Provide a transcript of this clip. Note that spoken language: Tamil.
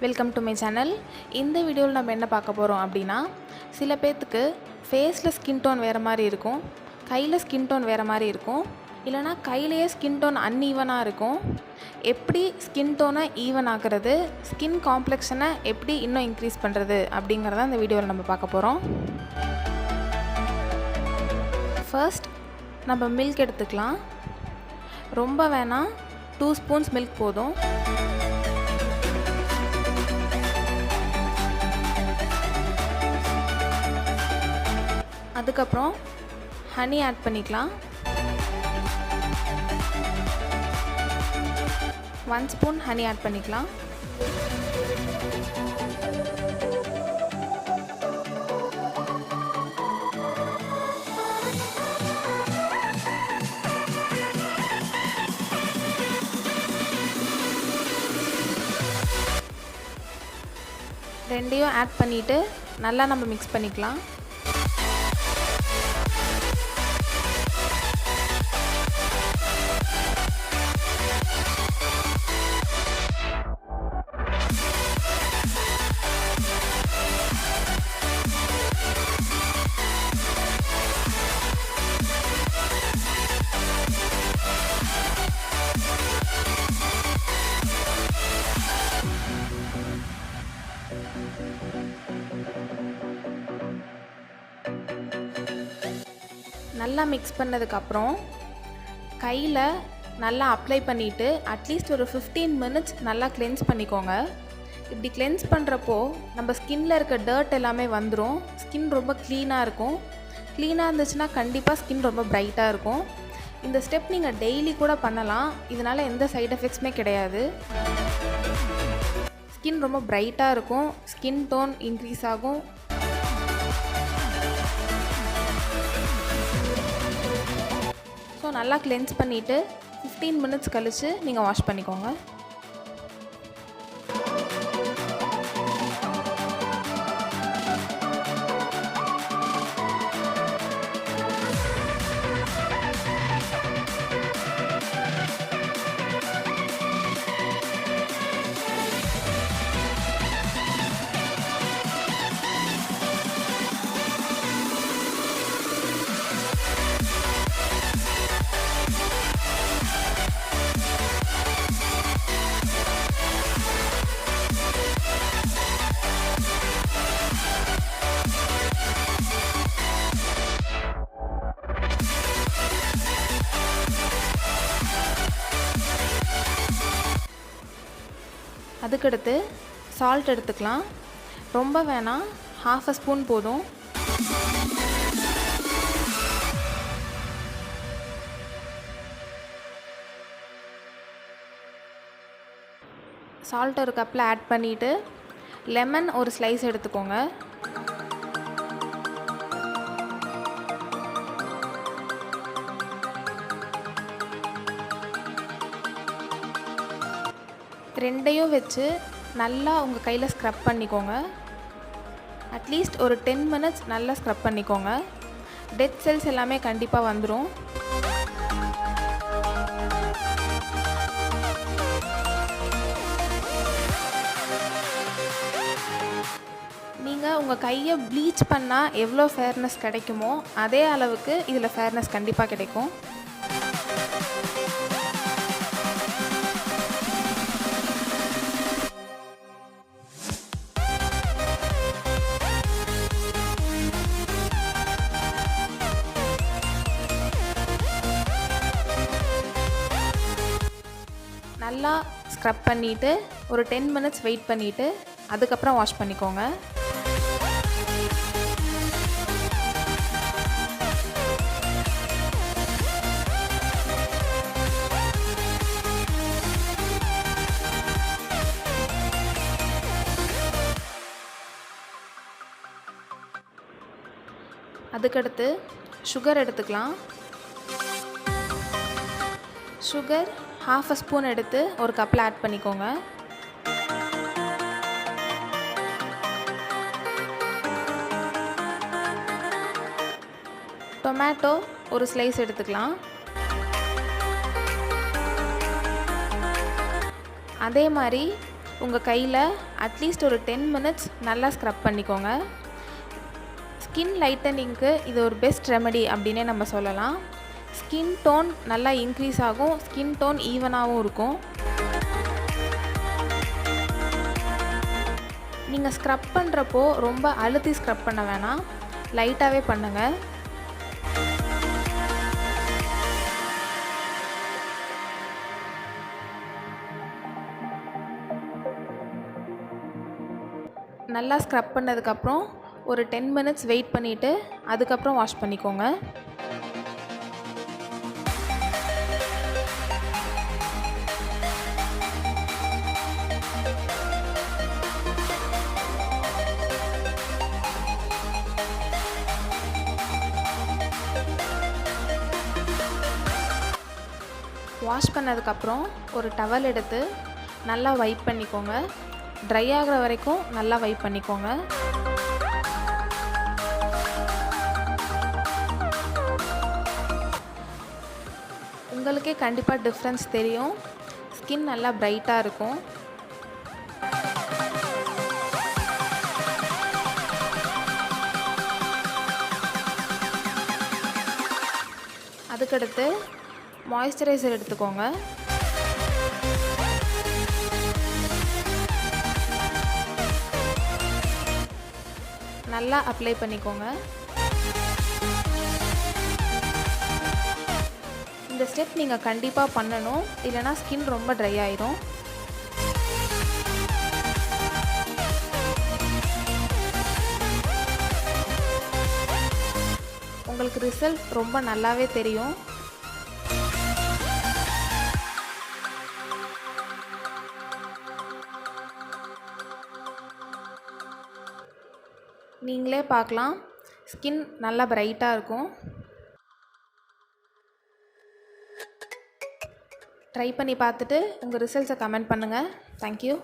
Welcome to my channel. இந்த வீடியோவில் நம்ம என்ன பார்க்க போகிறோம் அப்படின்னா, சில பேர்த்துக்கு ஃபேஸில் ஸ்கின் டோன் வேறு மாதிரி இருக்கும், கையில் ஸ்கின் டோன் வேறு மாதிரி இருக்கும், இல்லைனா கையிலேயே ஸ்கின் டோன் அன்ஈவனாக இருக்கும். எப்படி ஸ்கின் டோனை ஈவன் ஆகிறது, ஸ்கின் காம்ப்ளெக்ஷனை எப்படி இன்னும் இன்க்ரீஸ் பண்ணுறது அப்படிங்கிறத இந்த வீடியோவில் நம்ம பார்க்க போகிறோம். ஃபர்ஸ்ட் நம்ம மில்க் எடுத்துக்கலாம். ரொம்ப வேணாம், 2 ஸ்பூன்ஸ் மில்க் போதும். அதுக்கப்புறம் ஹனி ஆட் பண்ணிக்கலாம். 1 ஸ்பூன் ஹனி ஆட் பண்ணிக்கலாம். ரெண்டையும் ஆட் பண்ணிவிட்டு நல்லா நம்ம மிக்ஸ் பண்ணிக்கலாம். நல்லா மிக்ஸ் பண்ணதுக்கப்புறம் கையில் நல்லா அப்ளை பண்ணிவிட்டு அட்லீஸ்ட் ஒரு 15 மினிட்ஸ் நல்லா கிளென்ஸ் பண்ணிக்கோங்க. இப்படி கிளென்ஸ் பண்ணுறப்போ நம்ம ஸ்கின்னில் இருக்க டர்ட் எல்லாமே வந்துடும். ஸ்கின் ரொம்ப க்ளீனாக இருக்கும். க்ளீனாக இருந்துச்சுன்னா கண்டிப்பாக ஸ்கின் ரொம்ப பிரைட்டாக இருக்கும். இந்த ஸ்டெப் நீங்கள் டெய்லி கூட பண்ணலாம். இதனால் எந்த சைடு எஃபெக்ட்ஸுமே கிடையாது. ஸ்கின் ரொம்ப பிரைட்டாக இருக்கும், ஸ்கின் டோன் இன்க்ரீஸ் ஆகும். ஸோ நல்லா கிளென்ஸ் பண்ணிவிட்டு 15 மினிட்ஸ் கழித்து நீங்கள் வாஷ் பண்ணிக்கோங்க. அதுக்கடுத்து சால்ட் எடுத்துக்கலாம். ரொம்ப வேணாம், 1/2 ஸ்பூன் போதும். சால்ட் ஒரு கப்பில் ஆட் பண்ணிவிட்டு லெமன் ஒரு ஸ்லைஸ் எடுத்துக்கோங்க. ரெண்டையும் வச்சு நல்லா உங்கள் கையில் ஸ்க்ரப் பண்ணிக்கோங்க. அட்லீஸ்ட் ஒரு 10 மினிட்ஸ் நல்லா ஸ்க்ரப் பண்ணிக்கோங்க. டெட் செல்ஸ் எல்லாமே கண்டிப்பாக வந்துடும். நீங்கள் உங்கள் கையை ப்ளீச் பண்ணால் எவ்வளோ ஃபேர்னஸ் கிடைக்குமோ அதே அளவுக்கு இதில் ஃபேர்னஸ் கண்டிப்பாக கிடைக்கும். நல்லா ஸ்க்ரப் பண்ணிவிட்டு ஒரு 10 மினிட்ஸ் வெயிட் பண்ணிவிட்டு அதுக்கப்புறம் வாஷ் பண்ணிக்கோங்க. அதுக்கடுத்து சுகர் எடுத்துக்கலாம். சுகர் 1/2 ஸ்பூன் எடுத்து ஒரு கப்பில் ஆட் பண்ணிக்கோங்க. டொமேட்டோ ஒரு ஸ்லைஸ் எடுத்துக்கலாம். அதே மாதிரி உங்கள் கையில் அட்லீஸ்ட் ஒரு 10 மினிட்ஸ் நல்லா ஸ்க்ரப் பண்ணிக்கோங்க. ஸ்கின் லைட்டனிங்க்கு இது ஒரு பெஸ்ட் ரெமெடி அப்படின்னே நம்ம சொல்லலாம். ஸ்கின் டோன் நல்லா இன்க்ரீஸ் ஆகும், ஸ்கின் டோன் ஈவனாகவும் இருக்கும். நீங்கள் ஸ்க்ரப் பண்ணுறப்போ ரொம்ப அழுத்தி ஸ்க்ரப் பண்ண வேணாம், லைட்டாகவே பண்ணுங்கள். நல்லா ஸ்க்ரப் பண்ணதுக்கப்புறம் ஒரு 10 மினிட்ஸ் வெயிட் பண்ணிவிட்டு அதுக்கப்புறம் வாஷ் பண்ணிக்கோங்க. வாஷ் பண்ணதுக்கப்புறம் ஒரு டவல் எடுத்து நல்லா வைப் பண்ணிக்கோங்க. ட்ரை ஆகிற வரைக்கும் நல்லா வைப் பண்ணிக்கோங்க. உங்களுக்கே கண்டிப்பாக டிஃப்ரென்ஸ் தெரியும், ஸ்கின் நல்லா பிரைட்டாக இருக்கும். அதுக்கடுத்து மாய்ஸ்சரைசர் எடுத்துக்கோங்க. நல்லா அப்ளை பண்ணிக்கோங்க. இந்த ஸ்டெப் நீங்கள் கண்டிப்பாக பண்ணணும், இல்லைனா ஸ்கின் ரொம்ப ட்ரை ஆயிரும். உங்களுக்கு ரிசல்ட் ரொம்ப நல்லாவே தெரியும். நீங்களே பார்க்கலாம், ஸ்கின் நல்லா பிரைட்டாக இருக்கும். ட்ரை பண்ணி பார்த்துட்டு உங்கள் ரிசல்ட்ஸை கமெண்ட் பண்ணுங்கள். தேங்க்யூ.